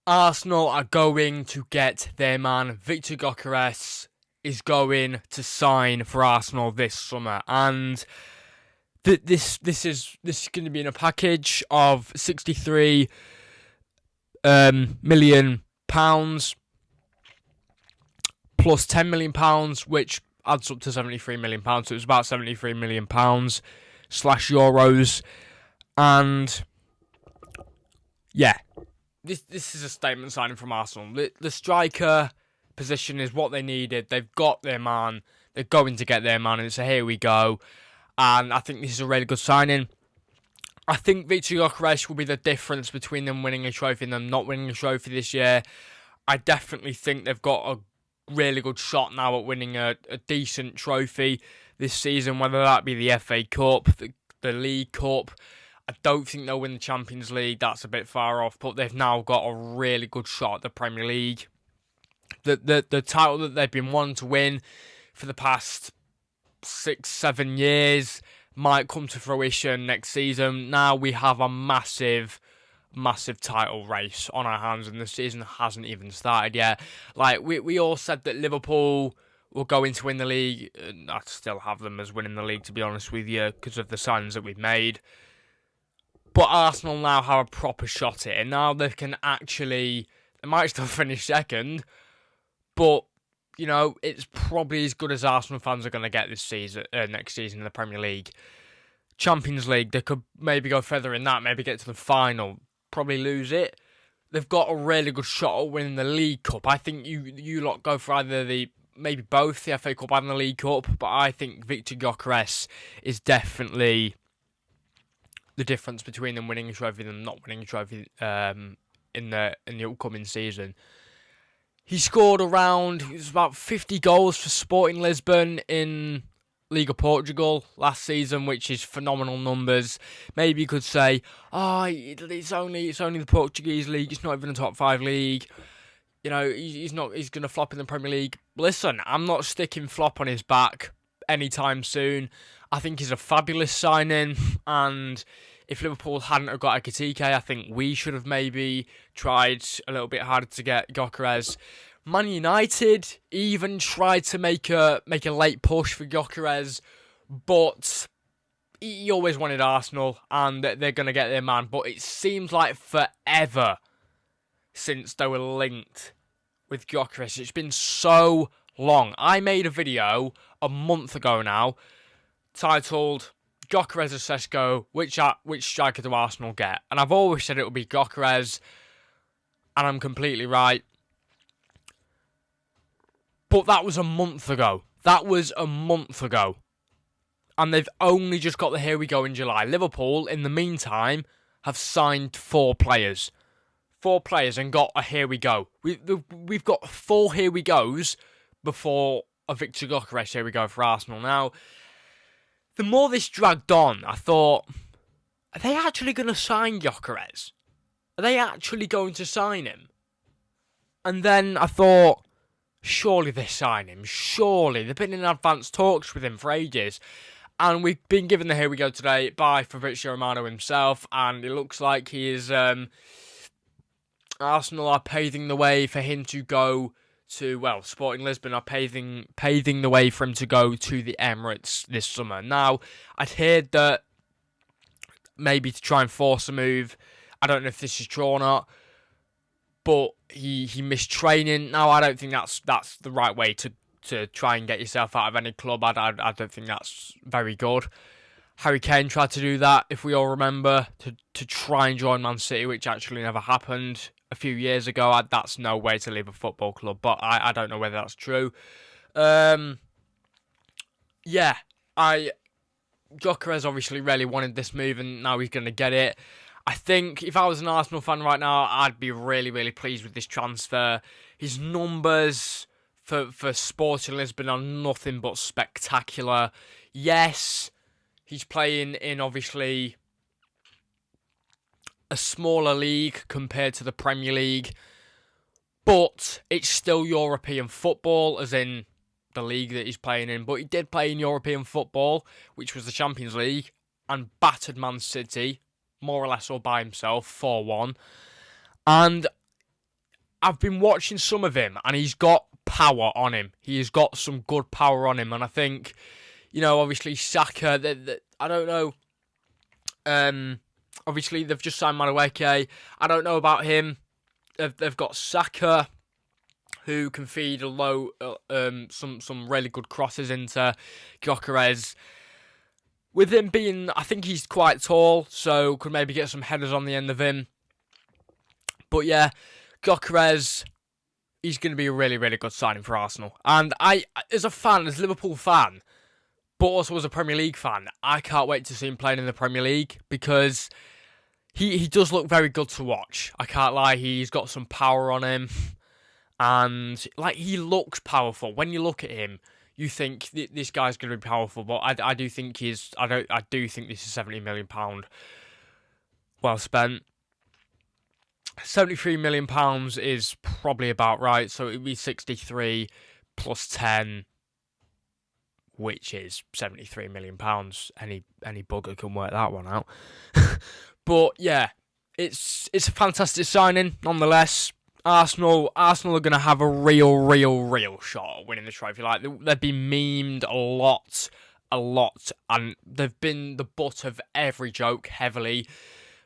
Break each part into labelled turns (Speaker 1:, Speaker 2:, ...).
Speaker 1: Arsenal are going to get their man. Viktor Gyokeres is going to sign for Arsenal this summer, and this is going to be in a package of 63 million pounds plus 10 million pounds, which adds up to 73 million pounds. So it was about 73 million pounds slash euros, and yeah, this is a statement signing from Arsenal. The striker position is what they needed. They've got their man. They're going to get their man, and so here we go. And I think this is a really good signing. I think Viktor Gyokeres will be the difference between them winning a trophy and them not winning a trophy this year. I definitely think they've got a really good shot now at winning a decent trophy this season, whether that be the FA Cup, the League Cup. I don't think they'll win the Champions League. That's a bit far off, but they've now got a really good shot at the Premier League. The title that they've been wanting to win for the past 6-7 years might come to fruition next season. Now we have a massive title race on our hands, and the season hasn't even started yet. Like, we all said that Liverpool were going to win the league, and I still have them as winning the league, to be honest with you, because of the signings that we've made. But Arsenal now have a proper shot at it, and now they can actually, they might still finish second, but you know, it's probably as good as Arsenal fans are going to get this season, next season in the Premier League. Champions League, they could maybe go further in that, maybe get to the final, probably lose it. They've got a really good shot at winning the League Cup. I think you lot go for either maybe both the FA Cup and the League Cup, but I think Viktor Gyokeres is definitely the difference between them winning a trophy and them not winning a trophy in the upcoming season. He scored it was about 50 goals for Sporting Lisbon in Liga Portugal last season, which is phenomenal numbers. Maybe you could say, it's only the Portuguese league, it's not even a top 5 league. You know, he's going to flop in the Premier League. Listen, I'm not sticking flop on his back anytime soon. I think he's a fabulous signing, and if Liverpool hadn't got Ekitike, I think we should have maybe tried a little bit harder to get Gyokeres. Man United even tried to make a late push for Gyokeres, but he always wanted Arsenal, and they're going to get their man. But it seems like forever since they were linked with Gyokeres. It's been so long. I made a video a month ago now titled Gyokeres or Sesko, which striker do Arsenal get? And I've always said it would be Gyokeres, and I'm completely right. But that was a month ago. And they've only just got the here we go in July. Liverpool, in the meantime, have signed 4 players. 4 players and got a here we go. We've got 4 here we goes before a Viktor Gyokeres here we go for Arsenal. Now, the more this dragged on, I thought, are they actually going to sign Gyokeres? Are they actually going to sign him? And then I thought, surely they sign him. Surely. They've been in advanced talks with him for ages. And we've been given the here we go today by Fabrizio Romano himself. And it looks like he is... Arsenal are paving the way for him to go to... Well, Sporting Lisbon are paving the way for him to go to the Emirates this summer. Now, I'd heard that maybe to try and force a move. I don't know if this is true or not. But he missed training. Now, I don't think that's the right way to try and get yourself out of any club. I don't think that's very good. Harry Kane tried to do that, if we all remember, to try and join Man City, which actually never happened a few years ago. That's no way to leave a football club, but I don't know whether that's true. Gyokeres obviously really wanted this move, and now he's going to get it. I think if I was an Arsenal fan right now, I'd be really, really pleased with this transfer. His numbers for Sporting Lisbon are nothing but spectacular. Yes, he's playing in, obviously, a smaller league compared to the Premier League, but it's still European football, as in the league that he's playing in. But he did play in European football, which was the Champions League, and battered Man City more or less all by himself, 4-1. And I've been watching some of him, and he's got power on him. He has got some good power on him, and I think, obviously Saka. I don't know. Obviously they've just signed Madueke. I don't know about him. They've got Saka, who can feed some really good crosses into Gyokeres. With him being, I think he's quite tall, so could maybe get some headers on the end of him. But yeah, Gyokeres, he's going to be a really, really good signing for Arsenal. And I, as a Liverpool fan, but also as a Premier League fan, I can't wait to see him playing in the Premier League, because he does look very good to watch. I can't lie, he's got some power on him, and he looks powerful. When you look at him, you think this guy's going to be powerful. But I do think I do think this is £70 million well spent. £73 million is probably about right. So it'd be 63 plus 10, which is £73 million. Any bugger can work that one out. But yeah, it's a fantastic signing nonetheless. Arsenal are going to have a real shot at winning the trophy. They've been memed a lot, and they've been the butt of every joke heavily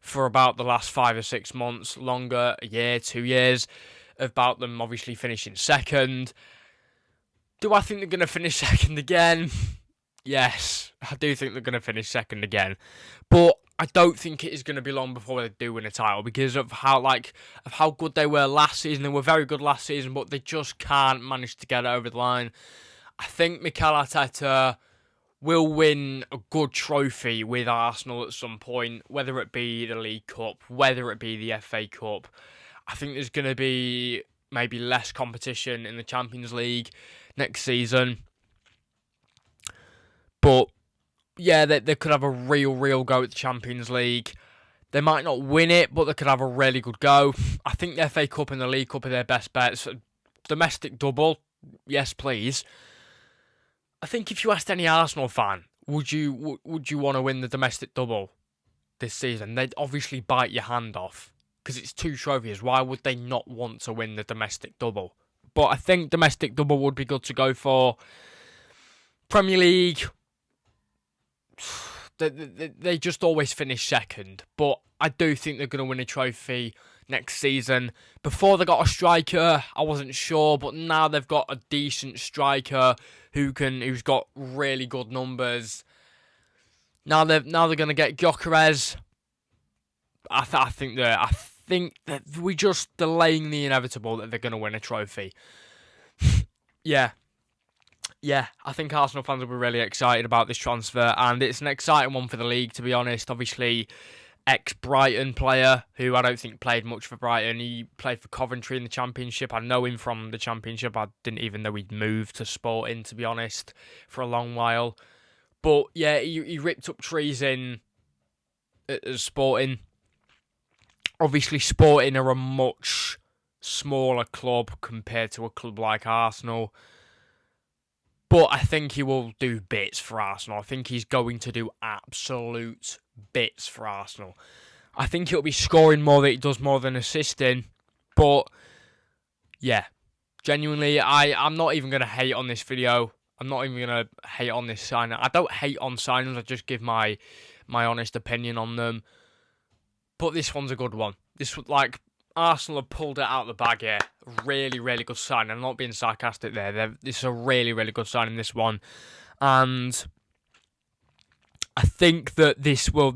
Speaker 1: for about the last 5 or 6 months, longer, a year, 2 years, about them obviously finishing second. Do I think they're going to finish second again? Yes, I do think they're going to finish second again. But I don't think it is going to be long before they do win a title, because of how good they were last season. They were very good last season, but they just can't manage to get it over the line. I think Mikel Arteta will win a good trophy with Arsenal at some point, whether it be the League Cup, whether it be the FA Cup. I think there's going to be maybe less competition in the Champions League next season. But yeah, they could have a real go at the Champions League. They might not win it, but they could have a really good go. I think the FA Cup and the League Cup are their best bets. Domestic double, yes please. I think if you asked any Arsenal fan, would you want to win the domestic double this season? They'd obviously bite your hand off, because it's 2 trophies. Why would they not want to win the domestic double? But I think domestic double would be good to go for. Premier League, they just always finish second, but I do think they're going to win a trophy next season. Before they got a striker, I wasn't sure, but now they've got a decent striker who's got really good numbers. Now they're going to get Gyokeres. I think that we're just delaying the inevitable, that they're going to win a trophy. Yeah, I think Arsenal fans will be really excited about this transfer, and it's an exciting one for the league, to be honest. Obviously, ex-Brighton player, who I don't think played much for Brighton. He played for Coventry in the Championship. I know him from the Championship. I didn't even know he'd moved to Sporting, to be honest, for a long while. But yeah, he ripped up trees in at Sporting. Obviously, Sporting are a much smaller club compared to a club like Arsenal. But I think he will do bits for Arsenal. I think he's going to do absolute bits for Arsenal. I think he'll be scoring more than he does more than assisting. But yeah, genuinely, I'm not even going to hate on this video. I'm not even going to hate on this signing. I don't hate on signings. I just give my honest opinion on them. But this one's a good one. Arsenal have pulled it out of the bag here. Really good signing. I'm not being sarcastic there. This is a really good signing, this one. And I think that this will,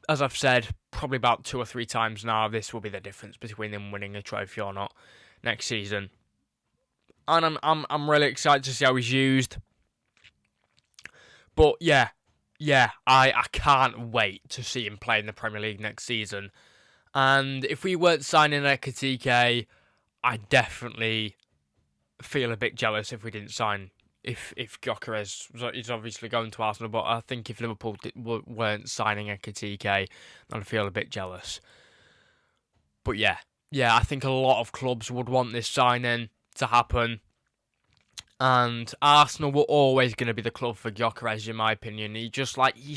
Speaker 1: as I've said, probably about 2 or 3 times now, this will be the difference between them winning a trophy or not next season. And I'm really excited to see how he's used. But yeah, I can't wait to see him play in the Premier League next season. And if we weren't signing Ekitike, I definitely feel a bit jealous if we didn't sign. If Gyokeres is obviously going to Arsenal, but I think if Liverpool weren't signing Ekitike, I'd feel a bit jealous. But yeah, I think a lot of clubs would want this signing to happen. And Arsenal were always going to be the club for Gyokeres, in my opinion. He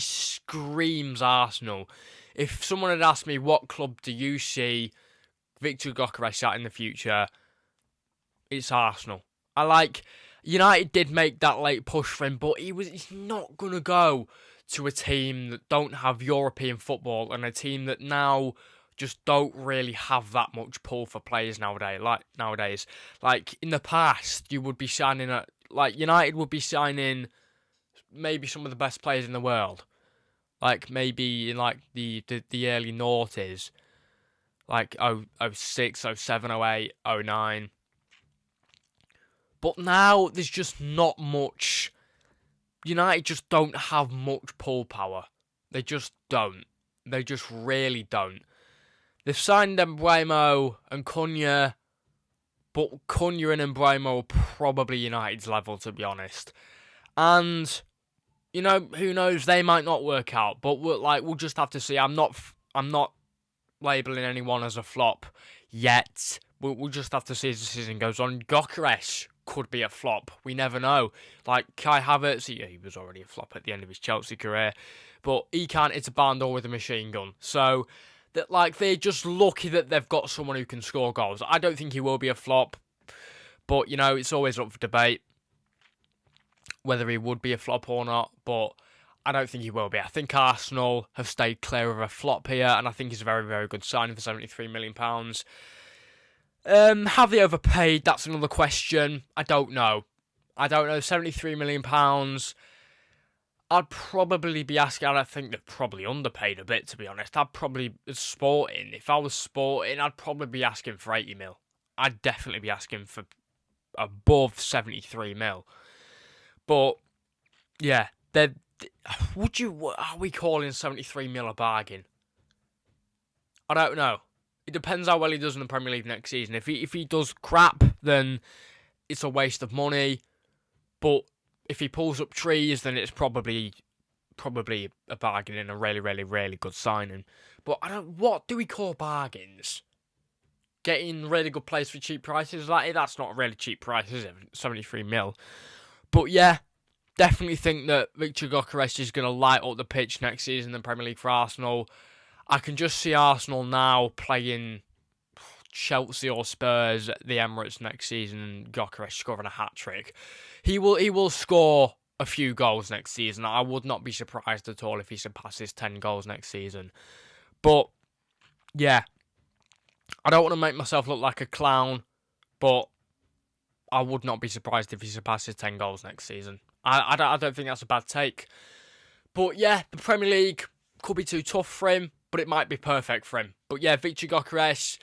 Speaker 1: screams Arsenal. if someone had asked me what club do you see Viktor Gyokeres at in the future, it's Arsenal. United did make that late push for him, but he's not going to go to a team that don't have European football and a team that now just don't really have that much pull for players nowadays. Like in the past, you would be signing United would be signing maybe some of the best players in the world. Like maybe in the early noughties, like 06, 07, 08, 09. But now there's just not much. United just don't have much pull power. They just don't. They just really don't. They've signed Mbeumo and Cunha, but Cunha and Mbeumo are probably United's level, to be honest. And who knows? They might not work out, but we'll just have to see. I'm not labeling anyone as a flop yet. We'll just have to see as the season goes on. Gyokeres could be a flop. We never know. Like Kai Havertz, he was already a flop at the end of his Chelsea career, but he can't hit a barn door with a machine gun. So they're just lucky that they've got someone who can score goals. I don't think he will be a flop, but it's always up for debate whether he would be a flop or not. But I don't think he will be. I think Arsenal have stayed clear of a flop here, and I think he's a very, very good signing for £73 million. Have they overpaid? That's another question. I don't know. £73 million. I'd probably be asking. I think they've probably underpaid a bit, to be honest. If I was Sporting, I'd probably be asking for 80 mil. I'd definitely be asking for above 73 mil. But yeah, are we calling 73 mil a bargain? I don't know. It depends how well he does in the Premier League next season. If he does crap, then it's a waste of money. But if he pulls up trees, then it's probably a bargain and a really, really, really good signing. But what do we call bargains? Getting really good players for cheap prices? That's not a really cheap price, is it? 73 mil. But yeah, definitely think that Viktor Gyokeres is going to light up the pitch next season in the Premier League for Arsenal. I can just see Arsenal now playing Chelsea or Spurs at the Emirates next season and Gyokeres scoring a hat-trick. He will score a few goals next season. I would not be surprised at all if he surpasses 10 goals next season. But, yeah, I don't want to make myself look like a clown, but I would not be surprised if he surpasses 10 goals next season. I don't think that's a bad take. But, yeah, the Premier League could be too tough for him, but it might be perfect for him. But yeah, Viktor Gyokeres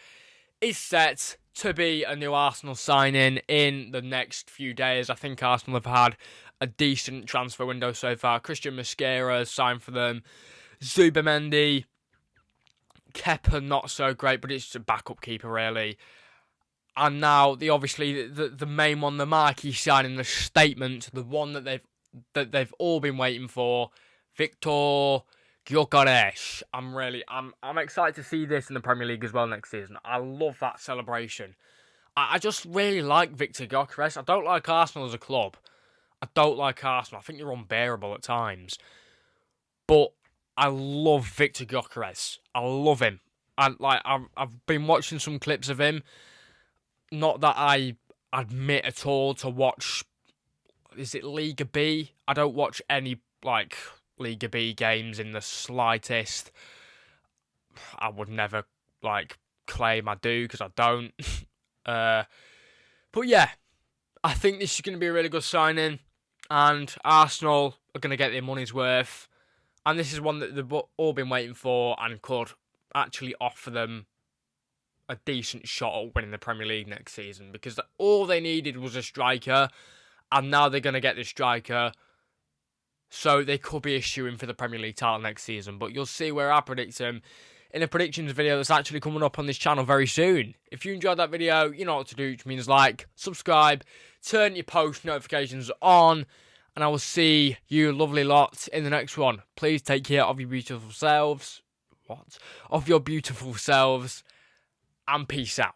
Speaker 1: is set to be a new Arsenal signing in the next few days. I think Arsenal have had a decent transfer window so far. Christian Mosquera has signed for them. Zubimendi, Kepa not so great, but it's a backup keeper really. And now the main one, the marquee signing, the statement, the one that they've all been waiting for, Viktor Gyokeres. I'm excited to see this in the Premier League as well next season. I love that celebration. I just really like Viktor Gyokeres. I don't like Arsenal as a club. I don't like Arsenal. I think you're unbearable at times. But I love Viktor Gyokeres. I love him. I've been watching some clips of him. Not that I admit at all to watch. Is it Liga B? I don't watch any Liga B games in the slightest. I would never claim I do because I don't. But yeah, I think this is going to be a really good signing, and Arsenal are going to get their money's worth. And this is one that they've all been waiting for and could actually offer them a decent shot at winning the Premier League next season, because all they needed was a striker, and now they're going to get the striker. So they could be a shoo-in for the Premier League title next season. But you'll see where I predict them in a predictions video that's actually coming up on this channel very soon. If you enjoyed that video, you know what to do, which means like, subscribe, turn your post notifications on, and I will see you lovely lot in the next one. Please take care of your beautiful selves. And peace out.